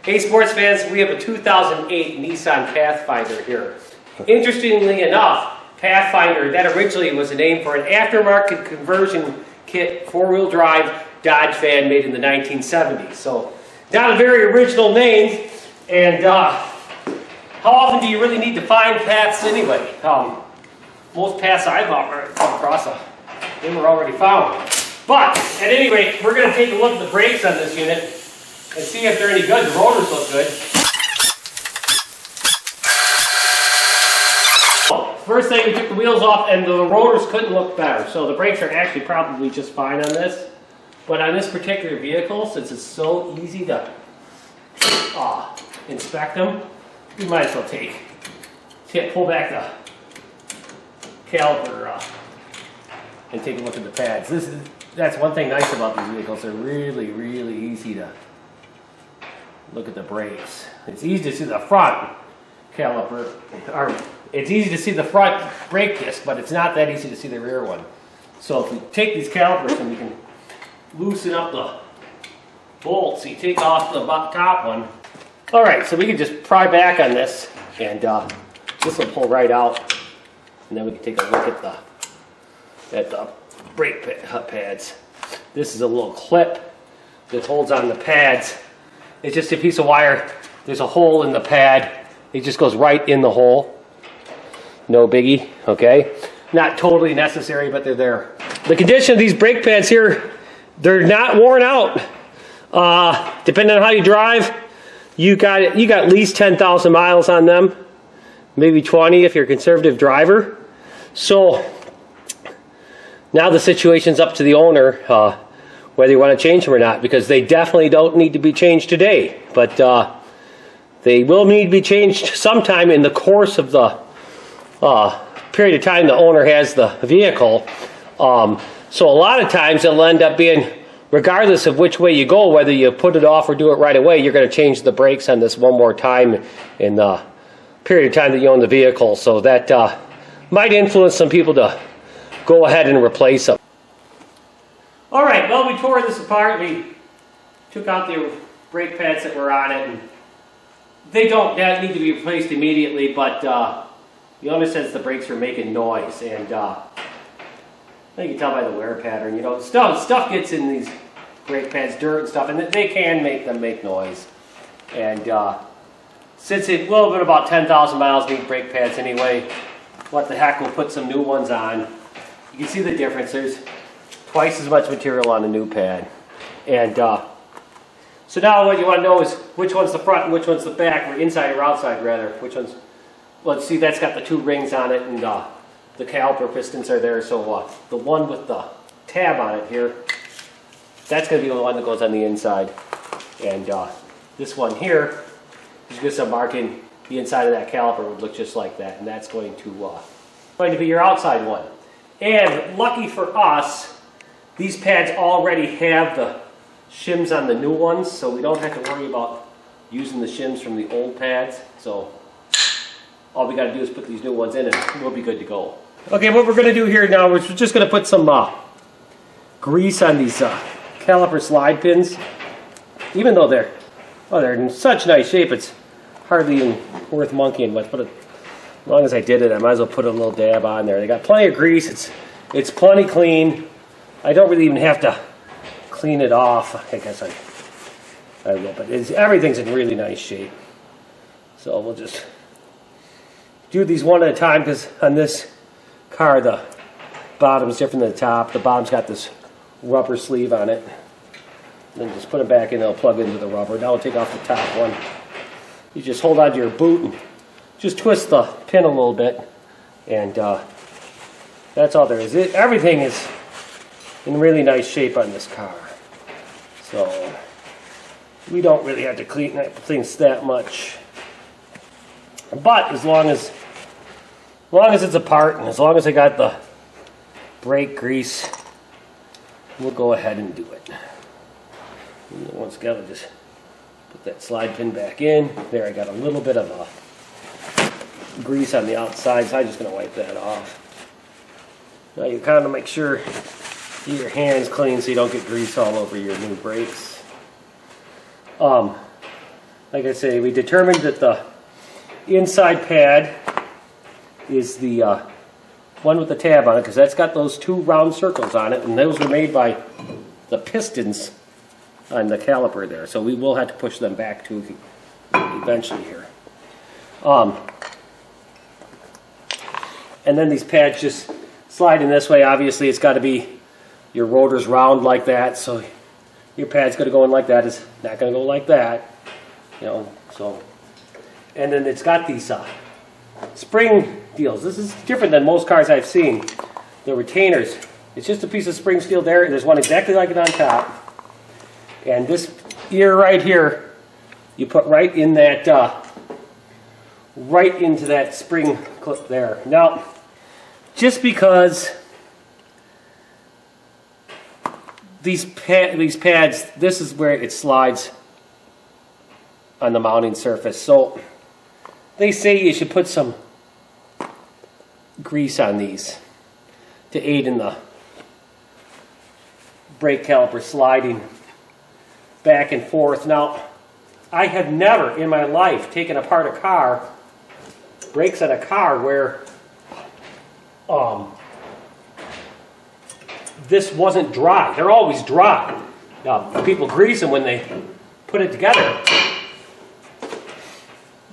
Hey sports fans, we have a 2008 Nissan Pathfinder here. Interestingly enough, Pathfinder, that originally was a name for an aftermarket conversion kit, four-wheel drive Dodge van made in the 1970s. So, not a very original name, and how often do you really need to find paths anyway? Most paths I've come across, they were already found. But, at any rate, we're going to take a look at the brakes on this unit and see if they're any good. The rotors look good. First thing, we took the wheels off and the rotors couldn't look better. So the brakes are actually probably just fine on this. But on this particular vehicle, since it's so easy to inspect them, we might as well pull back the caliper and take a look at the pads. That's one thing nice about these vehicles. They're really, really easy to look at the brakes. It's easy to see the front caliper, or it's easy to see the front brake disc, but it's not that easy to see the rear one. So if we take these calipers and we can loosen up the bolts, so you take off the top one. All right, so we can just pry back on this, and this will pull right out, and then we can take a look at the brake pads. This is a little clip that holds on the pads. It's just a piece of wire. There's a hole in the pad. It just goes right in the hole. No biggie, okay? Not totally necessary, but they're there. The condition of these brake pads here, they're not worn out. Depending on how you drive, you got at least 10,000 miles on them. Maybe 20 if you're a conservative driver. So now the situation's up to the owner whether you want to change them or not, because they definitely don't need to be changed today. But they will need to be changed sometime in the course of the period of time the owner has the vehicle. So a lot of times it'll end up being, regardless of which way you go, whether you put it off or do it right away, you're going to change the brakes on this one more time in the period of time that you own the vehicle. So that might influence some people to go ahead and replace them. All right, well, we tore this apart. We took out the brake pads that were on it, and they don't need to be replaced immediately, but the owner says the brakes are making noise, and you can tell by the wear pattern. You know, stuff gets in these brake pads, dirt and stuff, and they can make them make noise. And since it's a little bit about 10,000 miles need brake pads anyway, what the heck, we'll put some new ones on. You can see the difference. There's twice as much material on a new pad. And so now what you want to know is which one's the front and which one's the back, or inside or outside rather. Which one's, well, see, that's got the two rings on it, and the caliper pistons are there. So the one with the tab on it here, that's going to be the one that goes on the inside. And this one here is just a marking. The inside of that caliper would look just like that, and that's going to be your outside one. And lucky for us, these pads already have the shims on the new ones, so we don't have to worry about using the shims from the old pads. So all we got to do is put these new ones in, and we'll be good to go. Okay, what we're going to do here now is we're just going to put some grease on these caliper slide pins. Even though they're in such nice shape, it's hardly even worth monkeying with. But as long as I did it, I might as well put a little dab on there. They got plenty of grease. It's plenty clean. I don't really even have to clean it off. I guess I will, but everything's in really nice shape. So we'll just do these one at a time, because on this car the bottom's different than the top. The bottom's got this rubber sleeve on it. Then just put it back in, it'll plug into the rubber. Now we'll take off the top one. You just hold onto your boot and just twist the pin a little bit, and that's all there is. Everything is in really nice shape on this car. So we don't really have to clean up things that much. But as long as it's apart, and as long as I got the brake grease, we'll go ahead and do it. And once again, I'll just put that slide pin back in. There, I got a little bit of grease on the outside, so I'm just going to wipe that off. Now you kind of make sure your hands clean so you don't get grease all over your new brakes. like I say, we determined that the inside pad is the one with the tab on it, because that's got those 2 round circles on it, and those were made by the pistons on the caliper there. So we will have to push them back to eventually here. And then these pads just slide in this way. Obviously, it's got to be, your rotor's round like that, so your pad's going to go in like that. It's not going to go like that, you know. So, and then it's got these spring deals. This is different than most cars I've seen. The retainers. It's just a piece of spring steel there. There's one exactly like it on top. And this ear right here, you put right in that, right into that spring clip there. Now, just because these pads, this is where it slides on the mounting surface. So they say you should put some grease on these to aid in the brake caliper sliding back and forth. Now, I have never in my life taken apart a car, brakes on a car, where this wasn't dry. They're always dry. Now, people grease them when they put it together,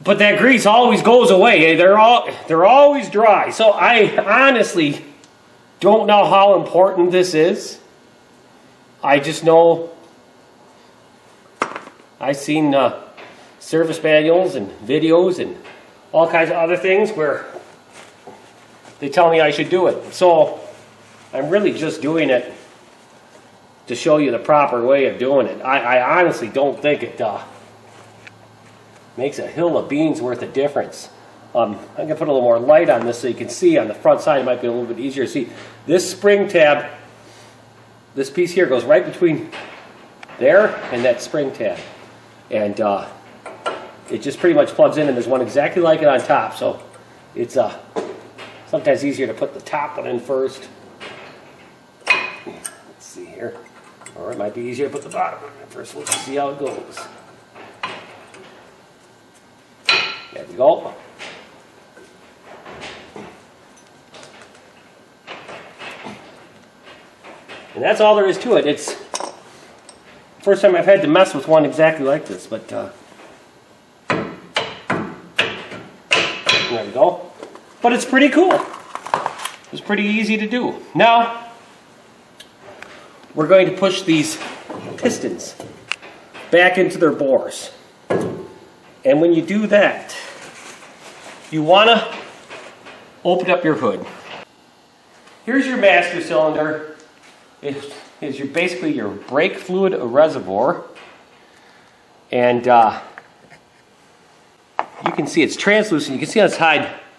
but that grease always goes away. They're always dry. So I honestly don't know how important this is. I just know I've seen service manuals and videos and all kinds of other things where they tell me I should do it. So I'm really just doing it to show you the proper way of doing it. I honestly don't think it makes a hill of beans worth of difference. I'm going to put a little more light on this so you can see on the front side. It might be a little bit easier to see. This spring tab, this piece here goes right between there and that spring tab. And it just pretty much plugs in, and there's one exactly like it on top. So it's sometimes easier to put the top one in first. Let's see here. Or it might be easier to put the bottom one in first. Let's see how it goes. There we go. And that's all there is to it. It's first time I've had to mess with one exactly like this, but there we go. But it's pretty cool. It's pretty easy to do. Now, we're going to push these pistons back into their bores. And when you do that, you want to open up your hood. Here's your master cylinder. It is basically your brake fluid reservoir. And you can see it's translucent. You can see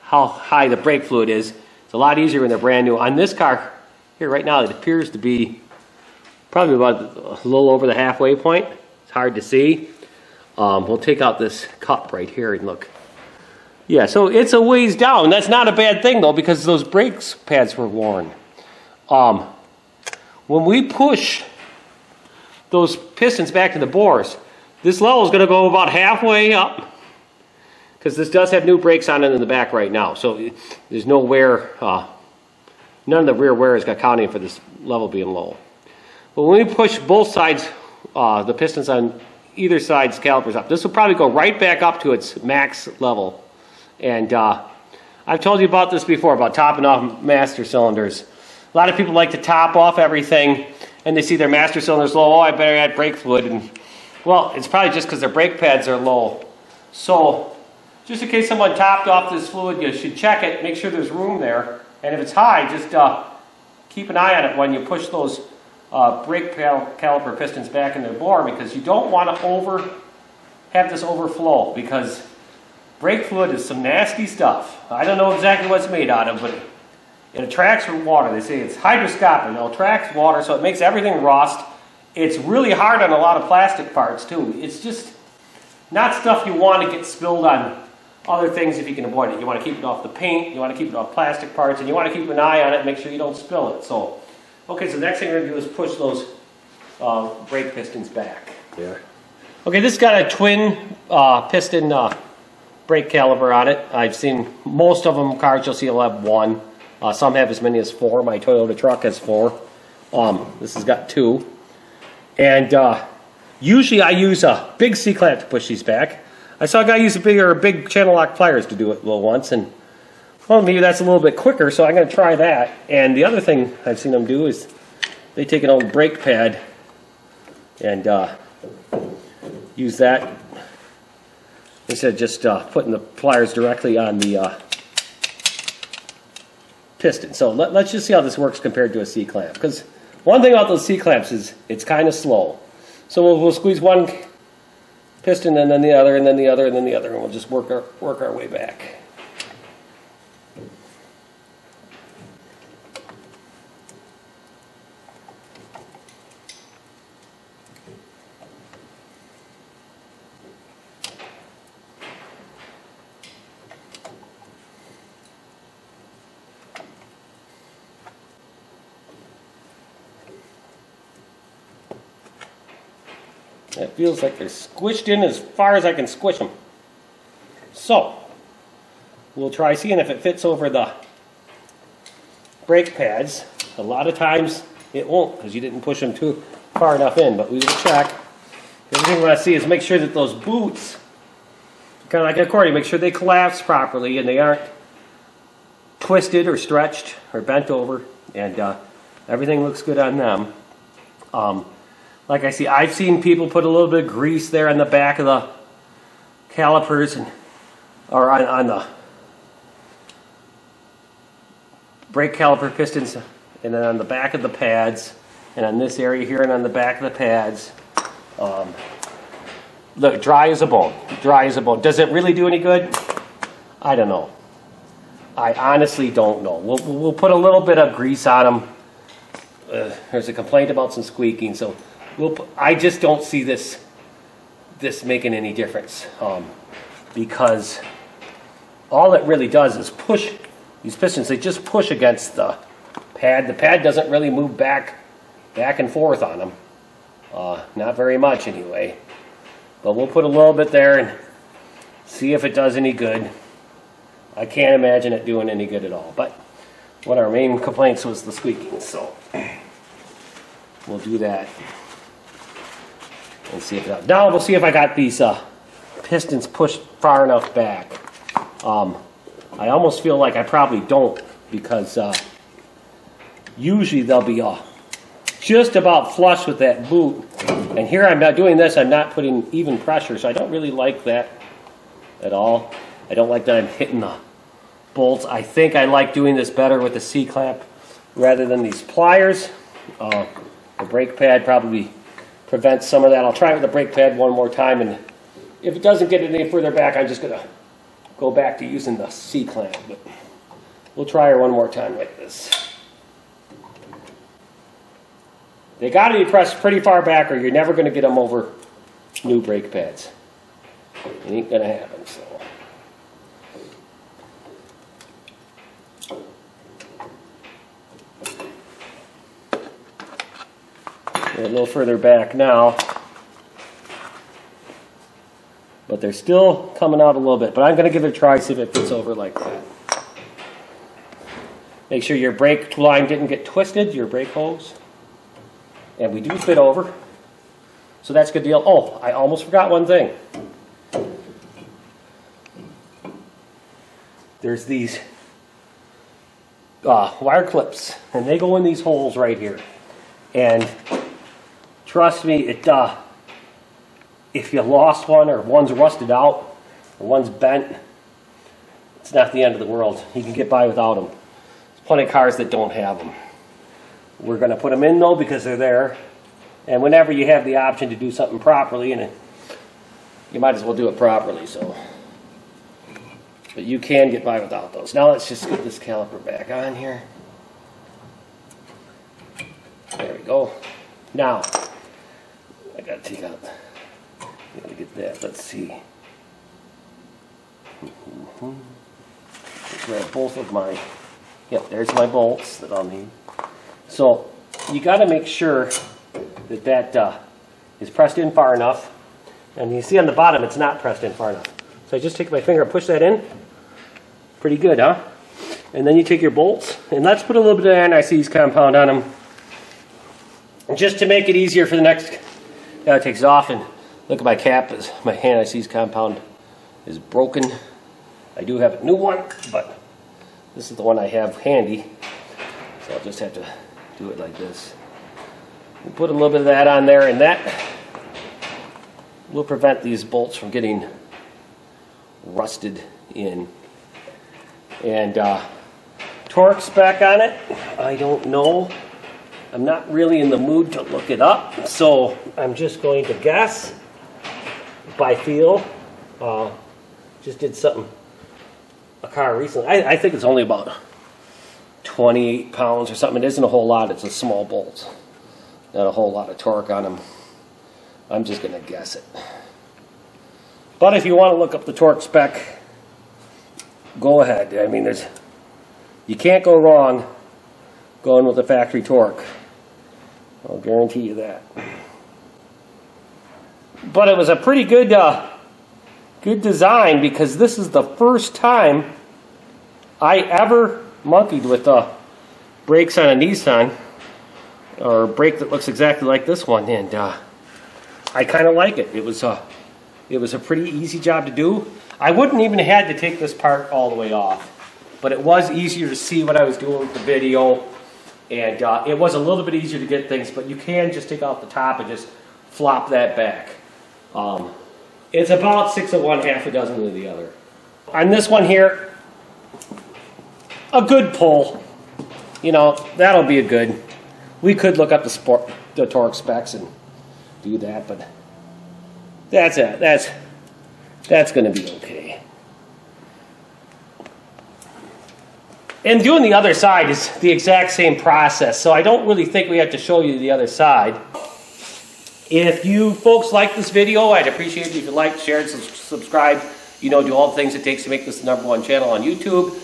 how high the brake fluid is. It's a lot easier when they're brand new. On this car here right now, it appears to be probably about a little over the halfway point. It's hard to see. We'll take out this cup right here and look. Yeah, so it's a ways down. That's not a bad thing though, because those brake pads were worn. When we push those pistons back to the bores, this level is going to go about halfway up, because this does have new brakes on it in the back right now. So there's no wear, none of the rear wear is accounting for this level being low. But when we push both sides, the pistons on either side's calipers up, this will probably go right back up to its max level. And I've told you about this before, about topping off master cylinders. A lot of people like to top off everything, and they see their master cylinders low. Oh, I better add brake fluid. And well, it's probably just because their brake pads are low. So just in case someone topped off this fluid, you should check it, make sure there's room there. And if it's high, just keep an eye on it when you push those brake caliper pistons back in their bore, because you don't want to have this overflow, because brake fluid is some nasty stuff. I don't know exactly what it's made out of, but it attracts water. They say it's hygroscopic. It attracts water, so it makes everything rust. It's really hard on a lot of plastic parts, too. It's just not stuff you want to get spilled on other things if you can avoid it. You want to keep it off the paint, you want to keep it off plastic parts, and you want to keep an eye on it and make sure you don't spill it. So, okay, so the next thing we're going to do is push those brake pistons back. There. Okay, this has got a twin piston brake caliper on it. I've seen most of them cars you'll see will have one. Some have as many as 4. My Toyota truck has 4. This has got 2. And usually I use a big C-clamp to push these back. I saw a guy use a big channel lock pliers to do it once, and well, maybe that's a little bit quicker, so I'm going to try that. And the other thing I've seen them do is they take an old brake pad and use that instead of just putting the pliers directly on the piston. So let's just see how this works compared to a C-clamp. Because one thing about those C-clamps is it's kind of slow. So we'll squeeze one piston and then the other and then the other and then the other, and we'll just work our way back. It feels like they're squished in as far as I can squish them. So, we'll try seeing if it fits over the brake pads. A lot of times it won't because you didn't push them too far enough in, but we will check. The other thing we want to see is make sure that those boots, kind of like an accordion, make sure they collapse properly and they aren't twisted or stretched or bent over, and everything looks good on them. Like I've seen people put a little bit of grease there on the back of the calipers or on the brake caliper pistons, and then on the back of the pads, and on this area here, and on the back of the pads. Look, dry as a bone. Dry as a bone. Does it really do any good? I don't know. I honestly don't know. We'll put a little bit of grease on them. There's a complaint about some squeaking, so I just don't see this making any difference, because all it really does is push these pistons. They just push against the pad. The pad doesn't really move back and forth on them, not very much anyway. But we'll put a little bit there and see if it does any good. I can't imagine it doing any good at all. But one of our main complaints was the squeaking, so we'll do that. And see if it, now we'll see if I got these pistons pushed far enough back. I almost feel like I probably don't, because usually they'll be just about flush with that boot. And here I'm not doing this, I'm not putting even pressure, so I don't really like that at all. I don't like that I'm hitting the bolts. I think I like doing this better with the C-clamp rather than these pliers. The brake pad probably prevents some of that. I'll try it with the brake pad one more time, and if it doesn't get any further back, I'm just going to go back to using the C-clamp. But we'll try her one more time like this. They got to be pressed pretty far back, or you're never going to get them over new brake pads. It ain't going to happen. So. They're a little further back now, but they're still coming out a little bit. But I'm going to give it a try, see if it fits over like that. Make sure your brake line didn't get twisted, your brake hose. And we do fit over, so that's a good deal. Oh, I almost forgot one thing. There's these wire clips, and they go in these holes right here. And trust me, if you lost one, or one's rusted out, or one's bent, it's not the end of the world. You can get by without them. There's plenty of cars that don't have them. We're going to put them in, though, because they're there. And whenever you have the option to do something properly, and you might as well do it properly. So, but you can get by without those. Now let's just get this caliper back on here. There we go. Now, I got to take out, got to get that. Let's see. Grab both of my, yep, there's my bolts that I'll need. So you got to make sure that that is pressed in far enough. And you see on the bottom, it's not pressed in far enough. So I just take my finger and push that in. Pretty good, huh? And then you take your bolts, and let's put a little bit of anti-seize compound on them, just to make it easier for the next. Now it takes it off, and look at my cap. My anti-seize compound is broken. I do have a new one, but this is the one I have handy. So I'll just have to do it like this. We'll put a little bit of that on there, and that will prevent these bolts from getting rusted in. And torque spec on it, I don't know. I'm not really in the mood to look it up, so I'm just going to guess by feel. Just did a car recently. I think it's only about 28 pounds or something. It isn't a whole lot. It's a small bolt. Not a whole lot of torque on them. I'm just going to guess it. But if you want to look up the torque spec, go ahead. I mean, you can't go wrong going with the factory torque. I'll guarantee you that. But it was a pretty good design, because this is the first time I ever monkeyed with brakes on a Nissan, or a brake that looks exactly like this one, and I kind of like it. It was a pretty easy job to do. I wouldn't even have had to take this part all the way off, but it was easier to see what I was doing with the video, and it was a little bit easier to get things, but you can just take off the top and just flop that back. It's about 6 of one, half a dozen of the other. On this one here, a good pull. You know, that'll be a good. We could look up the torque specs and do that, but that's going to be okay. And doing the other side is the exact same process, so I don't really think we have to show you the other side. If you folks like this video, I'd appreciate it if you liked, shared, subscribed. You know, do all the things it takes to make this the #1 channel on YouTube.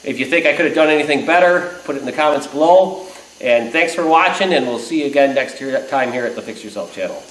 If you think I could have done anything better, put it in the comments below. And thanks for watching, and we'll see you again next time here at the Fix Yourself channel.